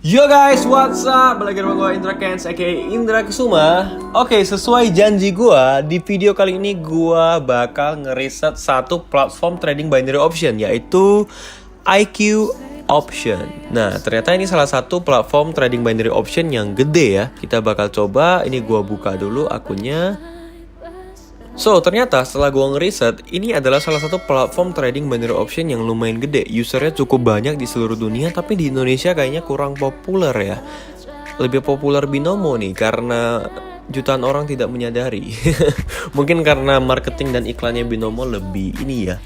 Yo guys, what's up? Balik sama gue Indra Kens, aka Indra Kesuma. Oke, sesuai janji gue, di video kali ini gue bakal ngeriset satu platform trading binary option, yaitu IQ Option. Nah, ternyata ini salah satu platform trading binary option yang gede ya. Kita bakal coba, ini gue buka dulu akunnya. So, ternyata setelah gue ngeriset, ini adalah salah satu platform trading binary option yang lumayan gede. Usernya cukup banyak di seluruh dunia, tapi di Indonesia kayaknya kurang populer ya. Lebih populer Binomo nih, karena jutaan orang tidak menyadari. Mungkin karena marketing dan iklannya Binomo lebih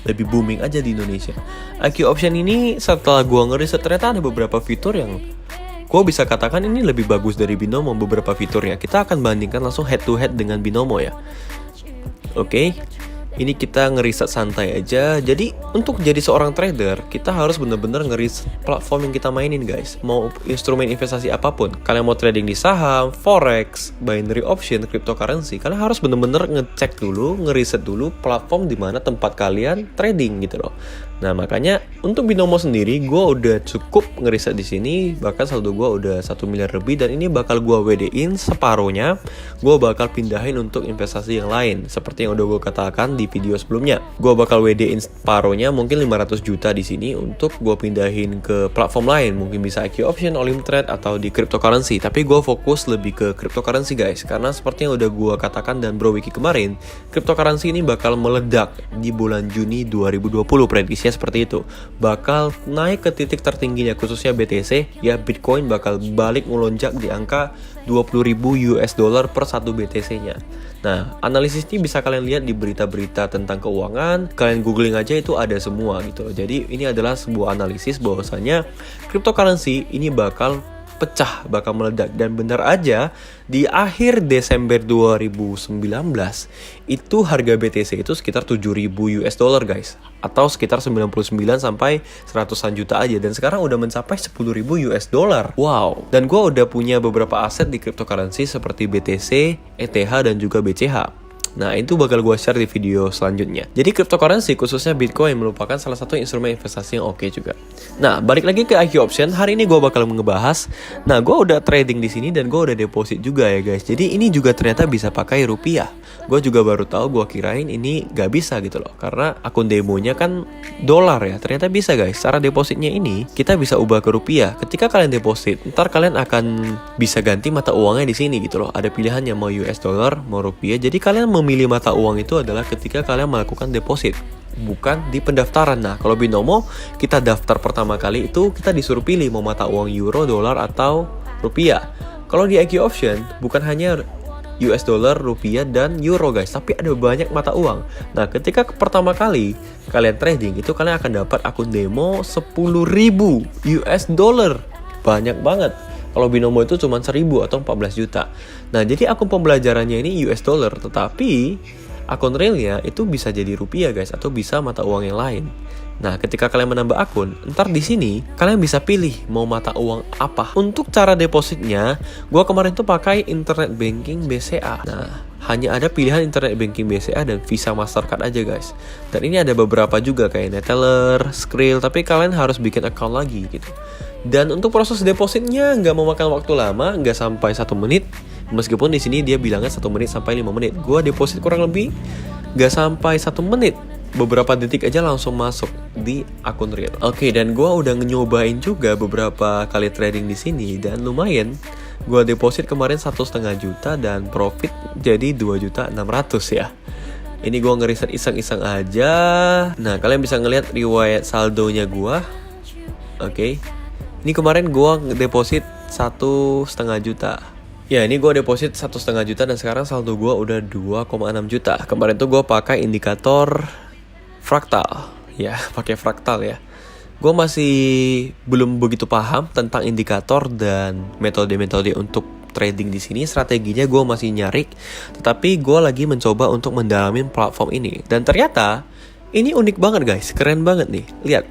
lebih booming aja di Indonesia. IQ Option ini setelah gue ngeriset, ternyata ada beberapa fitur yang gue bisa katakan ini lebih bagus dari Binomo beberapa fiturnya. Kita akan bandingkan langsung head to head dengan Binomo ya. Oke, ini kita ngeriset santai aja. Jadi untuk jadi seorang trader, kita harus bener-bener ngeriset platform yang kita mainin guys. Mau instrumen investasi apapun, kalian mau trading di saham, forex, binary option, cryptocurrency, kalian harus bener-bener ngecek dulu, ngeriset dulu platform di mana tempat kalian trading gitu loh. Nah makanya untuk Binomo sendiri, gue udah cukup ngeriset di sini. Bahkan saldo gue udah 1 miliar lebih, dan ini bakal gue WD-in separuhnya. Gue bakal pindahin untuk investasi yang lain, seperti yang udah gue katakan di video sebelumnya. Gue bakal WD-in separuhnya, mungkin 500 juta di sini untuk gue pindahin ke platform lain. Mungkin bisa IQ Option, Olimtrade, atau di cryptocurrency. Tapi gue fokus lebih ke cryptocurrency guys, karena seperti yang udah gue katakan dan Bro Wiki kemarin, cryptocurrency ini bakal meledak di bulan Juni 2020. Prediksinya seperti itu, bakal naik ke titik tertingginya, khususnya BTC ya. Bitcoin bakal balik melonjak di angka 20.000 US dollar per 1 BTC nya. Nah, analisis ini bisa kalian lihat di berita-berita tentang keuangan, kalian googling aja itu ada semua gitu. Jadi ini adalah sebuah analisis bahwasanya cryptocurrency ini bakal pecah, bakal meledak. Dan benar aja, di akhir Desember 2019 itu harga BTC itu sekitar 7.000 US dollar guys, atau sekitar 99 sampai 100-an juta aja, dan sekarang udah mencapai 10.000 US dollar. Wow. Dan gue udah punya beberapa aset di cryptocurrency seperti BTC, ETH, dan juga BCH. Nah, itu bakal gue share di video selanjutnya. Jadi cryptocurrency, khususnya Bitcoin, merupakan salah satu instrumen investasi yang oke juga. Nah, balik lagi ke IQ Option. Hari ini gue bakal ngebahas. Nah, gue udah trading di sini dan gue udah deposit juga ya guys. Jadi ini juga ternyata bisa pakai rupiah. Gue juga baru tahu, gue kirain ini gak bisa gitu loh, karena akun demonya kan dolar ya. Ternyata bisa guys. Cara depositnya ini kita bisa ubah ke rupiah. Ketika kalian deposit, ntar kalian akan bisa ganti mata uangnya di sini gitu loh. Ada pilihannya, mau US dollar, mau rupiah. Jadi kalian memilih mata uang itu adalah ketika kalian melakukan deposit, bukan di pendaftaran. Nah, kalau Binomo, kita daftar pertama kali itu kita disuruh pilih mau mata uang euro, dolar, atau rupiah. Kalau di IQ Option, bukan hanya US dollar, rupiah, dan euro guys, tapi ada banyak mata uang. Nah, ketika pertama kali kalian trading, itu kalian akan dapat akun demo 10.000 US dollar. Banyak banget. Kalau Binomo itu cuma 1.000 atau 14 juta. Nah, jadi akun pembelajarannya ini US dollar, tetapi akun realnya itu bisa jadi rupiah guys, atau bisa mata uang yang lain. Nah, ketika kalian menambah akun, ntar di sini kalian bisa pilih mau mata uang apa. Untuk cara depositnya, gua kemarin tuh pakai internet banking BCA. Nah, hanya ada pilihan internet banking BCA dan Visa Mastercard aja guys. Dan ini ada beberapa juga kayak Neteller, Skrill, tapi kalian harus bikin account lagi gitu. Dan untuk proses depositnya nggak memakan waktu lama, nggak sampai 1 menit. Meskipun di sini dia bilangnya 1 menit sampai 5 menit. Gua deposit kurang lebih nggak sampai 1 menit. Beberapa detik aja langsung masuk di akun real. Oke, dan gue udah nyobain juga beberapa kali trading di sini dan lumayan. Gue deposit kemarin 1,5 juta dan profit jadi 2.600.000 ya. Ini gue ngeriset iseng-iseng aja. Nah, kalian bisa ngelihat riwayat saldonya gue. Oke. Ini kemarin gue deposit 1,5 juta. Ya, ini gue deposit 1,5 juta dan sekarang saldo gue udah 2,6 juta. Kemarin tuh gue pakai indikator fraktal, ya pakai fraktal ya. Gue masih belum begitu paham tentang indikator dan metode-metode untuk trading di sini. Strateginya gue masih nyari, tetapi gue lagi mencoba untuk mendalamin platform ini. Dan ternyata ini unik banget guys, keren banget nih. Lihat,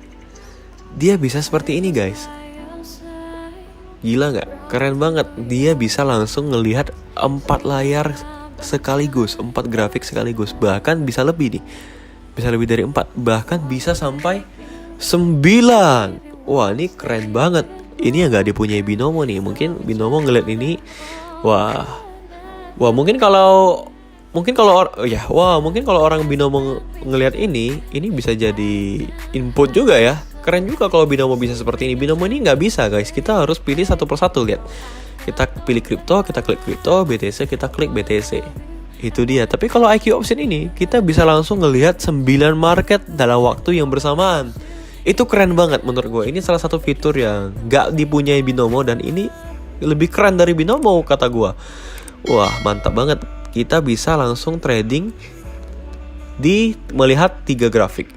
dia bisa seperti ini guys. Gila nggak? Keren banget. Dia bisa langsung ngelihat 4 layar sekaligus, 4 grafik sekaligus, bahkan bisa lebih nih. Bisa lebih dari 4, bahkan bisa sampai 9. Wah, ini keren banget. ini yang nggak dipunyai Binomo nih. Mungkin Binomo ngeliat ini, wah mungkin kalau orang Binomo ngelihat ini bisa jadi input juga ya. Keren juga kalau Binomo bisa seperti ini. Binomo ini nggak bisa guys, kita harus pilih satu persatu. Lihat, kita pilih kripto, kita klik kripto, BTC, kita klik BTC. Itu dia. Tapi kalau IQ option ini, kita bisa langsung ngelihat 9 market dalam waktu yang bersamaan. Itu keren banget menurut gue. Ini salah satu fitur yang gak dipunyai Binomo, dan ini lebih keren dari Binomo kata gue. Wah, mantap banget. Kita bisa langsung trading melihat 3 grafik,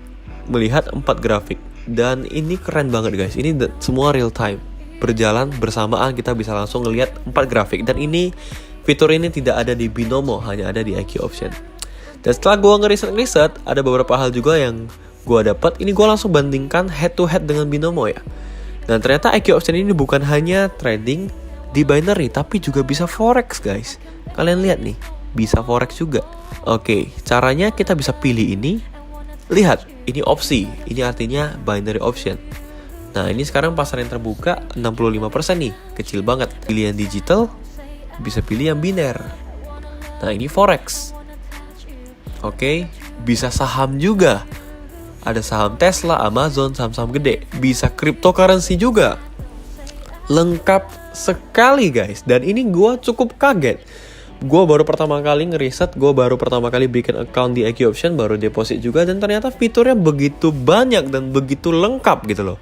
melihat 4 grafik. Dan ini keren banget guys. Ini semua real time, berjalan bersamaan. Kita bisa langsung ngelihat 4 grafik. Dan ini fitur ini tidak ada di Binomo, hanya ada di IQ option. Dan setelah gue ngeriset, ada beberapa hal juga yang gue dapat. Ini gue langsung bandingkan head to head dengan Binomo ya. Dan ternyata IQ option ini bukan hanya trading di binary, tapi juga bisa forex guys. Kalian lihat nih, bisa forex juga. Oke, caranya kita bisa pilih ini. Lihat, ini opsi. Ini artinya binary option. Nah, ini sekarang pasar yang terbuka 65% nih, kecil banget. Pilih yang digital, bisa pilih yang biner. Nah, ini forex. Oke, bisa saham juga. Ada saham Tesla, Amazon, saham-saham gede. Bisa cryptocurrency juga. Lengkap sekali guys. Dan ini gue cukup kaget. Gue baru pertama kali ngeriset, gue baru pertama kali bikin account di IQ option, baru deposit juga. Dan ternyata fiturnya begitu banyak dan begitu lengkap gitu loh.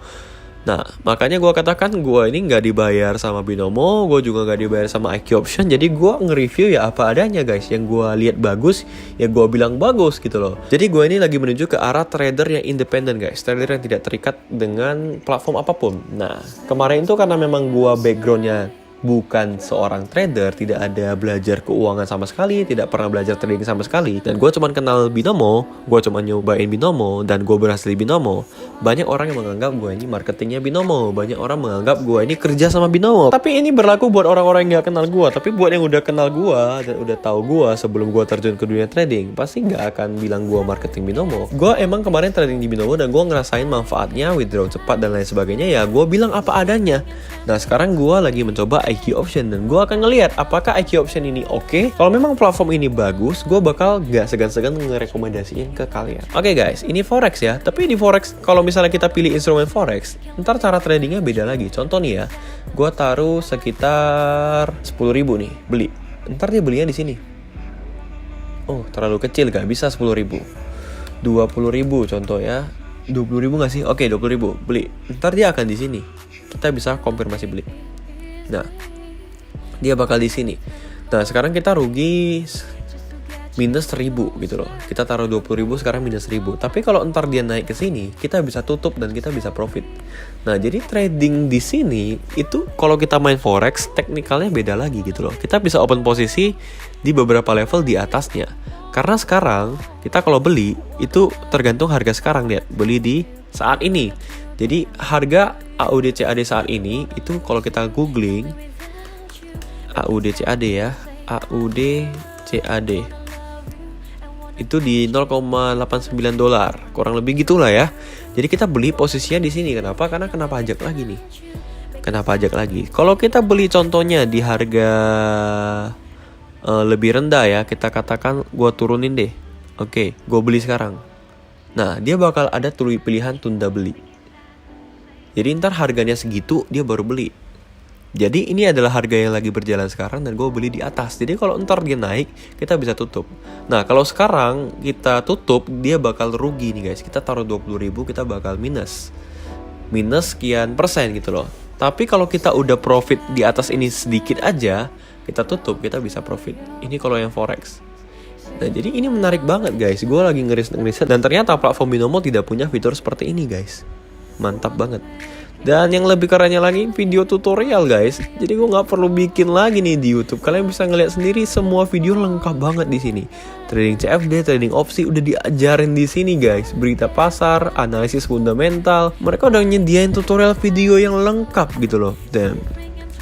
Nah, makanya gue katakan gue ini gak dibayar sama Binomo, gue juga gak dibayar sama IQ option. Jadi gue nge-review ya apa adanya guys. Yang gue lihat bagus, ya gue bilang bagus gitu loh. Jadi gue ini lagi menuju ke arah trader yang independen guys. Trader yang tidak terikat dengan platform apapun. Nah, kemarin itu karena memang gue backgroundnya bukan seorang trader, tidak ada belajar keuangan sama sekali, tidak pernah belajar trading sama sekali, dan gue cuma kenal Binomo, gue cuma nyobain Binomo, dan gue berhasil di Binomo. Banyak orang yang menganggap gue ini marketingnya Binomo, banyak orang menganggap gue ini kerja sama Binomo. Tapi ini berlaku buat orang-orang yang gak kenal gue. Tapi buat yang udah kenal gue dan udah tahu gue sebelum gue terjun ke dunia trading, pasti gak akan bilang gue marketing Binomo. Gue emang kemarin trading di Binomo dan gue ngerasain manfaatnya, withdraw cepat dan lain sebagainya. Ya gue bilang apa adanya. Nah, sekarang gue lagi mencoba IQ option, dan gue akan ngelihat apakah IQ option ini oke. Kalau memang platform ini bagus, gue bakal gak segan-segan ngerekomendasiin ke kalian. Oke guys, ini forex ya. Tapi di forex, kalau misalnya kita pilih instrumen forex, ntar cara tradingnya beda lagi. Contoh nih ya, gue taruh sekitar 10.000 nih beli. Ntar dia belinya di sini. Oh, terlalu kecil, gak bisa 10.000. 20.000 contoh ya. 20.000 gak sih? Oke, 20.000 beli. Ntar dia akan di sini. Kita bisa konfirmasi beli. Nah, dia bakal di sini. Nah, sekarang kita rugi minus 1.000 gitu loh. Kita taruh 20.000, sekarang minus 1.000. Tapi kalau ntar dia naik ke sini, kita bisa tutup dan kita bisa profit. Nah, jadi trading di sini itu kalau kita main forex, teknikalnya beda lagi gitu loh. Kita bisa open posisi di beberapa level di atasnya. Karena sekarang kita kalau beli itu tergantung harga sekarang, lihat. Beli di saat ini. Jadi harga AUD CAD saat ini itu kalau kita googling AUD CAD ya, AUD CAD itu di 0,89 dolar, kurang lebih gitulah ya. Jadi kita beli posisinya di sini. Kenapa? Karena kena pajak lagi nih. Kena pajak lagi. Kalau kita beli contohnya di harga lebih rendah ya, kita katakan gue turunin deh. Oke, gue beli sekarang. Nah, dia bakal ada pilihan tunda beli. Jadi ntar harganya segitu dia baru beli. Jadi ini adalah harga yang lagi berjalan sekarang dan gue beli di atas. Jadi kalau ntar dia naik, kita bisa tutup. Nah, kalau sekarang kita tutup, dia bakal rugi nih guys. Kita taruh 20.000, kita bakal minus sekian persen gitu loh. Tapi kalau kita udah profit di atas ini sedikit aja, kita tutup, kita bisa profit. Ini kalau yang forex. Nah, jadi ini menarik banget guys. Gue lagi ngeriset dan ternyata platform Binomo tidak punya fitur seperti ini guys. Mantap banget. Dan yang lebih kerennya lagi, video tutorial guys. Jadi gue nggak perlu bikin lagi nih di YouTube. Kalian bisa ngeliat sendiri, semua video lengkap banget di sini. Trading CFD, trading opsi udah diajarin di sini guys. Berita pasar, analisis fundamental. Mereka udah nyediain tutorial video yang lengkap gitu loh. Dan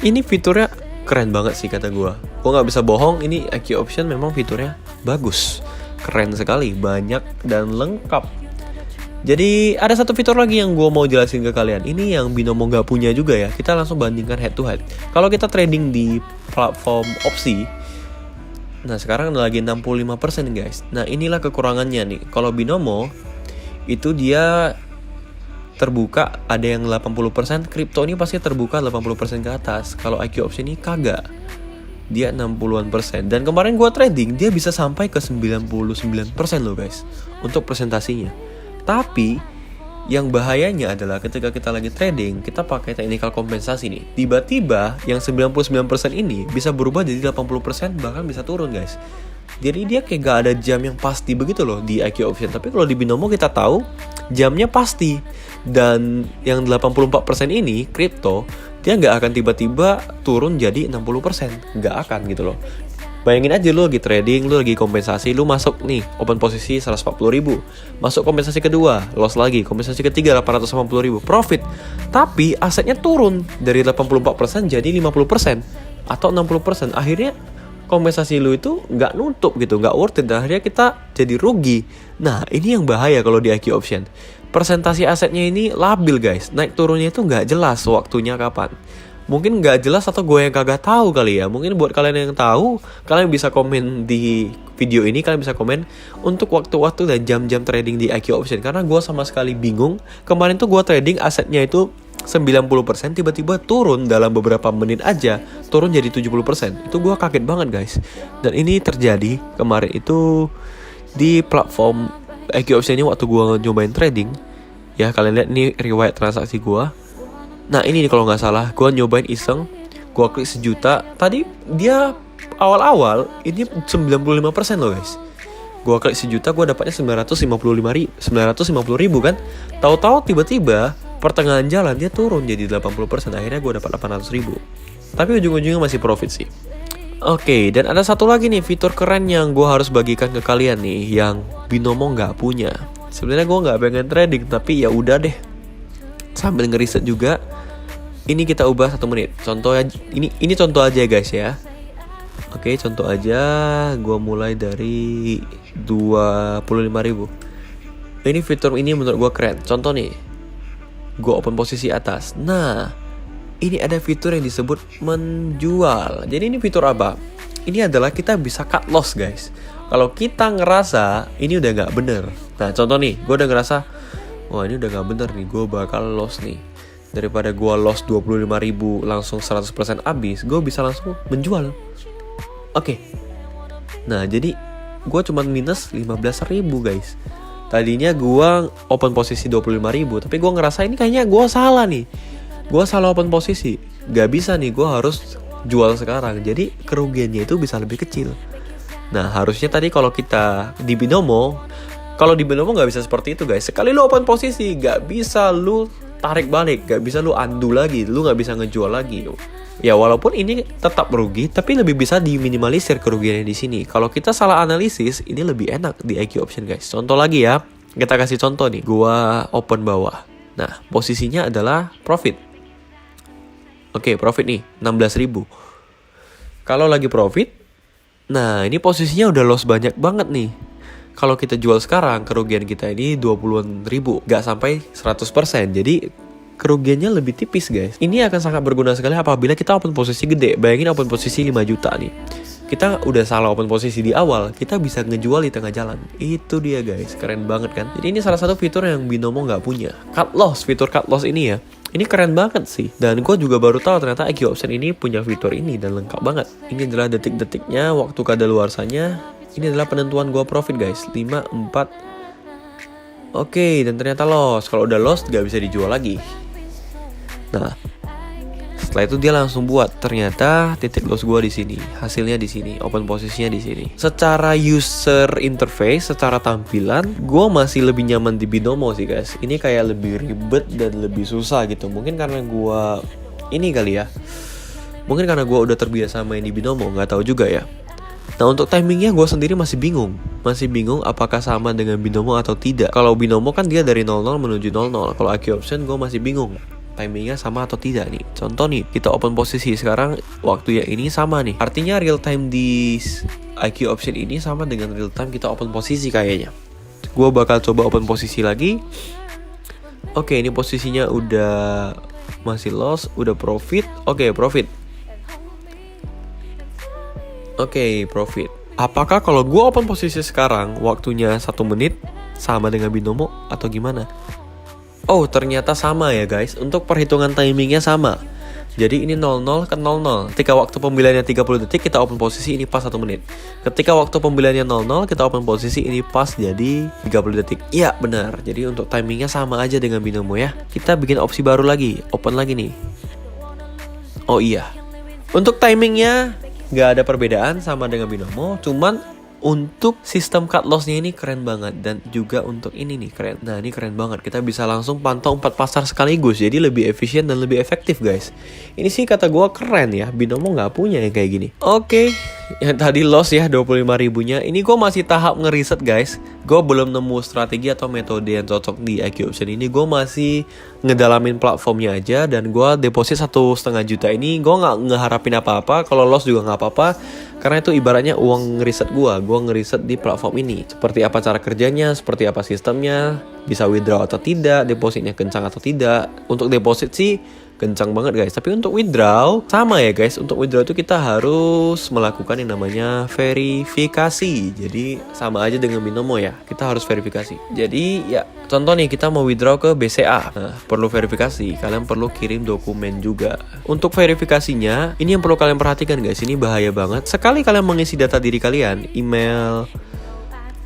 ini fiturnya keren banget sih kata gue. Gue nggak bisa bohong, ini IQ option memang fiturnya bagus, keren sekali, banyak dan lengkap. Jadi ada satu fitur lagi yang gue mau jelasin ke kalian. Ini yang Binomo nggak punya juga ya. Kita langsung bandingkan head to head. Kalau kita trading di platform opsi, nah sekarang lagi 65% guys. Nah inilah kekurangannya nih. Kalau Binomo itu dia terbuka ada yang 80%, kripto ini pasti terbuka 80% ke atas. Kalau IQ option ini kagak. Dia 60-an%. Dan kemarin gue trading dia bisa sampai ke 99% loh guys untuk presentasinya. Tapi yang bahayanya adalah ketika kita lagi trading, kita pakai technical kompensasi nih. Tiba-tiba yang 99% ini bisa berubah jadi 80%, bahkan bisa turun guys. Jadi dia kayak gak ada jam yang pasti begitu loh di IQ option. Tapi kalau di Binomo kita tahu jamnya pasti. Dan yang 84% ini kripto, dia gak akan tiba-tiba turun jadi 60%. Gak akan gitu loh. Bayangin aja lu lagi trading, lu lagi kompensasi, lu masuk nih open posisi 140.000, masuk kompensasi kedua, loss lagi, kompensasi ketiga 850.000, profit. Tapi asetnya turun dari 84% jadi 50% atau 60%. Akhirnya kompensasi lu itu nggak nutup gitu, nggak worth it. Dan akhirnya kita jadi rugi. Nah ini yang bahaya kalau di IQ option. Persentasi asetnya ini labil guys, naik turunnya itu nggak jelas waktunya kapan. Mungkin nggak jelas atau gue yang kagak tahu kali ya. Mungkin buat kalian yang tahu, kalian bisa komen di video ini. Kalian bisa komen untuk waktu-waktu dan jam-jam trading di IQ option. Karena gue sama sekali bingung. Kemarin tuh gue trading asetnya itu 90%, tiba-tiba turun dalam beberapa menit aja, turun jadi 70%. Itu gue kaget banget guys. Dan ini terjadi kemarin itu di platform IQ option ini waktu gue nyobain trading. Ya kalian lihat nih riwayat transaksi gue. Nah ini nih kalau nggak salah, gue nyobain iseng, gue klik 1 juta. Tadi dia awal-awal ini 95% loh guys. Gue klik 1 juta, gue dapatnya 950.000 kan. Tahu-tahu tiba-tiba pertengahan jalan dia turun jadi 80%. Akhirnya gue dapat 800.000. Tapi ujung-ujungnya masih profit sih. Oke, dan ada satu lagi nih fitur keren yang gue harus bagikan ke kalian nih, yang Binomo nggak punya. Sebenarnya gue nggak pengen trading, tapi ya udah deh. Sambil ngeriset juga. Ini kita ubah 1 menit. Contoh ini contoh aja guys ya. Oke, contoh aja. Gua mulai dari 25.000. Ini fitur ini menurut gua keren. Contoh nih. Gua open posisi atas. Nah, ini ada fitur yang disebut menjual. Jadi ini fitur apa? Ini adalah kita bisa cut loss guys. Kalau kita ngerasa ini udah nggak bener. Nah, contoh nih. Gua udah ngerasa, wah ini udah gak bener nih, gue bakal loss nih. Daripada gue loss 25.000 langsung 100% habis, gue bisa langsung menjual. Oke. Nah jadi gue cuma minus 15.000 guys. Tadinya gue open posisi 25.000, tapi gue ngerasa ini kayaknya gue salah nih. Gue salah open posisi. Gak bisa nih, gue harus jual sekarang. Jadi kerugiannya itu bisa lebih kecil. Nah harusnya tadi kalau kita di Binomo, kalau di Binomo nggak bisa seperti itu guys. Sekali lu open posisi, nggak bisa lu tarik balik, nggak bisa lu undo lagi, lu nggak bisa ngejual lagi. Ya walaupun ini tetap rugi, tapi lebih bisa diminimalisir kerugiannya di sini. Kalau kita salah analisis, ini lebih enak di IQ option guys. Contoh lagi ya, kita kasih contoh nih. Gua open bawah. Nah posisinya adalah profit. Oke, profit nih 16.000. Kalau lagi profit, nah ini posisinya udah loss banyak banget nih. Kalau kita jual sekarang, kerugian kita ini 20-an ribu, gak sampai 100%. Jadi kerugiannya lebih tipis guys. Ini akan sangat berguna sekali apabila kita open posisi gede. Bayangin open posisi 5 juta nih. Kita udah salah open posisi di awal, kita bisa ngejual di tengah jalan. Itu dia guys, keren banget kan. Jadi ini salah satu fitur yang Binomo gak punya. Cut loss, fitur cut loss ini ya. Ini keren banget sih. Dan gue juga baru tahu ternyata IQ option ini punya fitur ini dan lengkap banget. Ini adalah detik-detiknya, waktu kadaluarsanya. Ini adalah penentuan gua profit guys, 5, 4. Oke, dan ternyata loss. Kalau udah loss gak bisa dijual lagi. Nah, setelah itu dia langsung buat ternyata titik loss gua di sini, hasilnya di sini, open posisinya di sini. Secara user interface, secara tampilan, gua masih lebih nyaman di Binomo sih guys. Ini kayak lebih ribet dan lebih susah gitu. Mungkin karena gua ini kali ya. Mungkin karena gua udah terbiasa main di Binomo, nggak tahu juga ya. Nah untuk timingnya gue sendiri masih bingung apakah sama dengan Binomo atau tidak. Kalau Binomo kan dia dari 00 menuju 00. Kalau IQ option gue masih bingung timingnya sama atau tidak nih. Contoh nih, kita open posisi sekarang, waktu yang ini sama nih. Artinya real time di IQ option ini sama dengan real time kita open posisi kayaknya. Gue bakal coba open posisi lagi. Oke, ini posisinya udah masih loss, udah profit. Oke, profit. Oke, profit. Apakah kalau gue open posisi sekarang waktunya 1 menit sama dengan binomo atau gimana? Oh, ternyata sama ya guys. Untuk perhitungan timingnya sama. Jadi ini 00 ke 00. Ketika waktu pembeliannya 30 detik, kita open posisi ini pas 1 menit. Ketika waktu pembeliannya 00, kita open posisi ini pas jadi 30 detik. Iya, benar. Jadi untuk timingnya sama aja dengan binomo ya. Kita bikin opsi baru lagi, open lagi nih. Oh iya. Untuk timingnya nggak ada perbedaan sama dengan binomo, cuman untuk sistem cut lossnya ini keren banget. Dan juga untuk ini nih keren. Nah ini keren banget, kita bisa langsung pantau 4 pasar sekaligus. Jadi lebih efisien dan lebih efektif guys. Ini sih kata gue keren ya, binomo nggak punya yang kayak gini. Oke, yang tadi loss ya 25 ribunya. Ini gue masih tahap ngeriset guys. Gue belum nemu strategi atau metode yang cocok di IQ Option ini. Gue masih ngedalamin platformnya aja. Dan gue deposit 1,5 juta ini. Gue nggak ngeharapin apa-apa. Kalau loss juga nggak apa-apa. Karena itu ibaratnya uang ngeriset gue ngeriset di platform ini. Seperti apa cara kerjanya, seperti apa sistemnya, bisa withdraw atau tidak, depositnya kencang atau tidak. Untuk deposit sih kencang banget guys. Tapi untuk withdraw sama ya guys. Untuk withdraw itu kita harus melakukan yang namanya verifikasi. Jadi sama aja dengan binomo ya. Kita harus verifikasi. Jadi ya contoh nih, kita mau withdraw ke BCA. Nah, perlu verifikasi. Kalian perlu kirim dokumen juga. Untuk verifikasinya, ini yang perlu kalian perhatikan guys. Ini bahaya banget. Sekali kalian mengisi data diri kalian, email,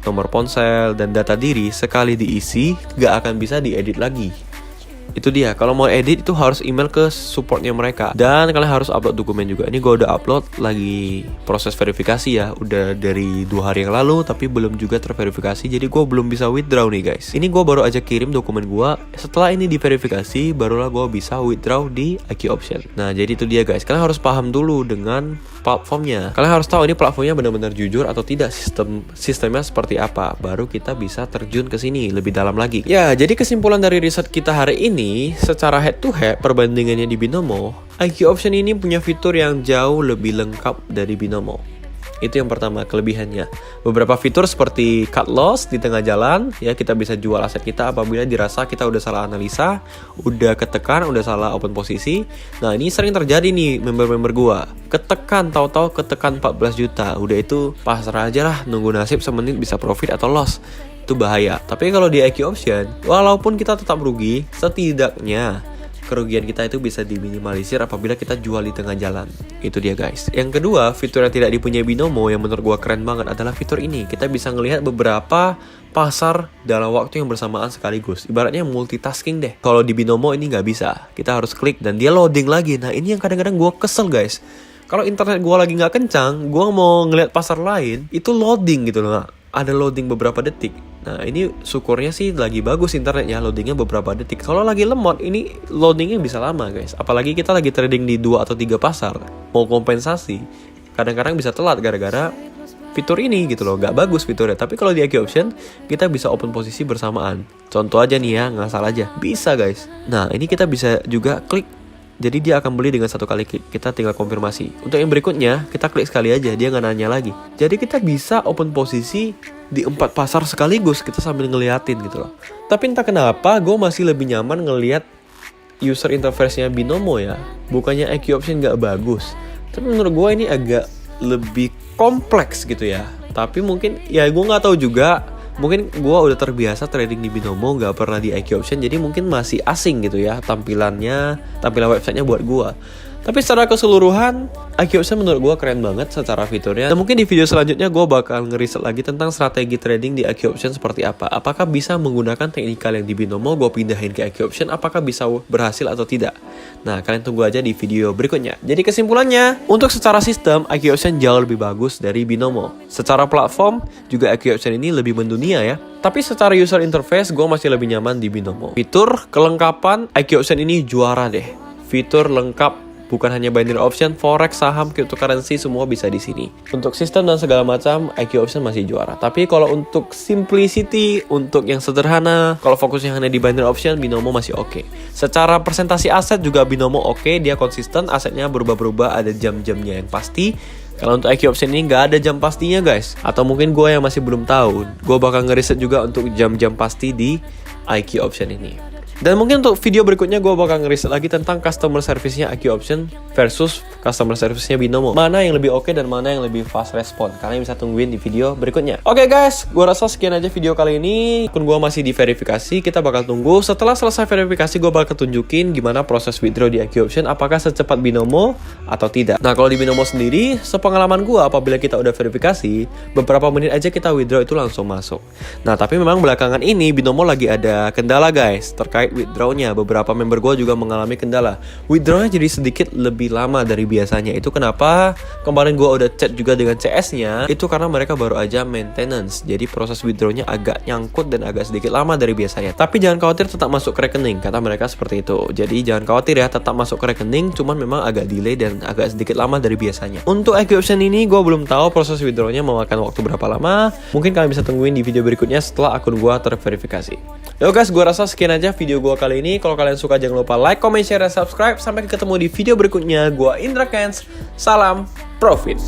nomor ponsel, dan data diri, sekali diisi, gak akan bisa diedit lagi. Itu dia, kalau mau edit itu harus email ke supportnya mereka. Dan kalian harus upload dokumen juga. Ini gue udah upload, lagi proses verifikasi ya. Udah dari 2 hari yang lalu, tapi belum juga terverifikasi. Jadi gue belum bisa withdraw nih guys. Ini gue baru aja kirim dokumen gue. Setelah ini diverifikasi, barulah gue bisa withdraw di IQ Option. Nah jadi itu dia guys, kalian harus paham dulu dengan platformnya. Kalian harus tahu ini platformnya benar-benar jujur atau tidak, sistemnya seperti apa. Baru kita bisa terjun ke sini lebih dalam lagi. Ya, jadi kesimpulan dari riset kita hari ini, secara head to head perbandingannya di binomo, IQ Option ini punya fitur yang jauh lebih lengkap dari binomo. Itu yang pertama, kelebihannya. Beberapa fitur seperti cut loss di tengah jalan, ya kita bisa jual aset kita apabila dirasa kita udah salah analisa, udah ketekan, udah salah open posisi. Nah ini sering terjadi nih member-member gua. Ketekan, tahu-tahu ketekan 14 juta. Udah itu pasrah aja lah, nunggu nasib semenit bisa profit atau loss. Itu bahaya. Tapi kalau di IQ Option, walaupun kita tetap rugi, setidaknya kerugian kita itu bisa diminimalisir apabila kita jual di tengah jalan. Itu dia guys. Yang kedua, fitur yang tidak dipunyai binomo yang menurut gua keren banget adalah fitur ini. Kita bisa ngelihat beberapa pasar dalam waktu yang bersamaan sekaligus. Ibaratnya multitasking deh. Kalau di binomo ini nggak bisa. Kita harus klik dan dia loading lagi. Nah ini yang kadang-kadang gua kesel guys. Kalau internet gua lagi nggak kencang, gua mau ngelihat pasar lain, itu loading gitu loh. Ada loading beberapa detik. Nah ini syukurnya sih lagi bagus internetnya, loadingnya beberapa detik. Kalau lagi lemot, ini loadingnya bisa lama guys. Apalagi kita lagi trading di 2 atau 3 pasar, mau kompensasi, kadang-kadang bisa telat gara-gara fitur ini gitu loh. Gak bagus fiturnya. Tapi kalau di IQ Option, kita bisa open posisi bersamaan. Contoh aja nih ya, ngasal aja, bisa guys. Nah ini kita bisa juga klik. Jadi dia akan beli dengan 1 kali klik. Kita tinggal konfirmasi. Untuk yang berikutnya, kita klik sekali aja. Dia nggak nanya lagi. Jadi kita bisa open posisi di 4 pasar sekaligus. Kita sambil ngeliatin gitu loh. Tapi entah kenapa, gue masih lebih nyaman ngeliat user interface-nya binomo ya. Bukannya IQ Option nggak bagus. Tapi menurut gue ini agak lebih kompleks gitu ya. Tapi mungkin, ya gue nggak tahu juga. Mungkin gue udah terbiasa trading di binomo, gak pernah di IQ Option, jadi mungkin masih asing gitu ya tampilan websitenya buat gue. Tapi secara keseluruhan, IQ Option menurut gue keren banget secara fiturnya. Dan mungkin di video selanjutnya gue bakal ngeriset lagi tentang strategi trading di IQ Option seperti apa. Apakah bisa menggunakan teknikal yang di binomo, gue pindahin ke IQ Option, apakah bisa berhasil atau tidak. Nah, kalian tunggu aja di video berikutnya. Jadi kesimpulannya, untuk secara sistem, IQ Option jauh lebih bagus dari binomo. Secara platform, juga IQ Option ini lebih mendunia ya. Tapi secara user interface, gue masih lebih nyaman di binomo. Fitur, kelengkapan, IQ Option ini juara deh. Fitur lengkap, Bukan hanya binary option, forex, saham, cryptocurrency semua bisa di sini. Untuk sistem dan segala macam, IQ option masih juara. Tapi kalau untuk simplicity, untuk yang sederhana, kalau fokusnya hanya di binary option, Binomo masih oke. Secara presentasi aset juga Binomo oke, dia konsisten, asetnya berubah-berubah, ada jam-jamnya yang pasti. Kalau untuk IQ option ini nggak ada jam pastinya guys. Atau mungkin gue yang masih belum tahu, gue bakal ngeriset juga untuk jam-jam pasti di IQ option ini. Dan mungkin untuk video berikutnya gue bakal ngeriset lagi tentang customer service-nya IQ option versus customer service-nya Binomo. Mana yang lebih oke dan mana yang lebih fast respon. Kalian bisa tungguin di video berikutnya. Oke guys, gue rasa sekian aja video kali ini. Akun gue masih diverifikasi, kita bakal tunggu. Setelah selesai verifikasi, gue bakal tunjukin gimana proses withdraw di IQ option. Apakah secepat Binomo atau tidak. Nah kalau di Binomo sendiri, sepengalaman gue apabila kita udah verifikasi, beberapa menit aja kita withdraw itu langsung masuk. Nah tapi memang belakangan ini Binomo lagi ada kendala guys, terkait withdrawnya. Beberapa member gue juga mengalami kendala. Withdrawnya jadi sedikit lebih lama dari biasanya. Itu kenapa kemarin gue udah chat juga dengan CS-nya. Itu karena mereka baru aja maintenance. Jadi proses withdrawnya agak nyangkut dan agak sedikit lama dari biasanya. Tapi jangan khawatir, tetap masuk ke rekening. Kata mereka seperti itu. Jadi jangan khawatir ya, tetap masuk ke rekening. Cuman memang agak delay dan agak sedikit lama dari biasanya. Untuk IQ option ini gue belum tahu proses withdrawnya memakan waktu berapa lama. Mungkin kalian bisa tungguin di video berikutnya setelah akun gue terverifikasi. Yo guys, gue rasa sekian aja video gue kali ini. Kalau kalian suka jangan lupa like, comment, share, dan subscribe. Sampai ketemu di video berikutnya. Gue Indra Kens. Salam profit.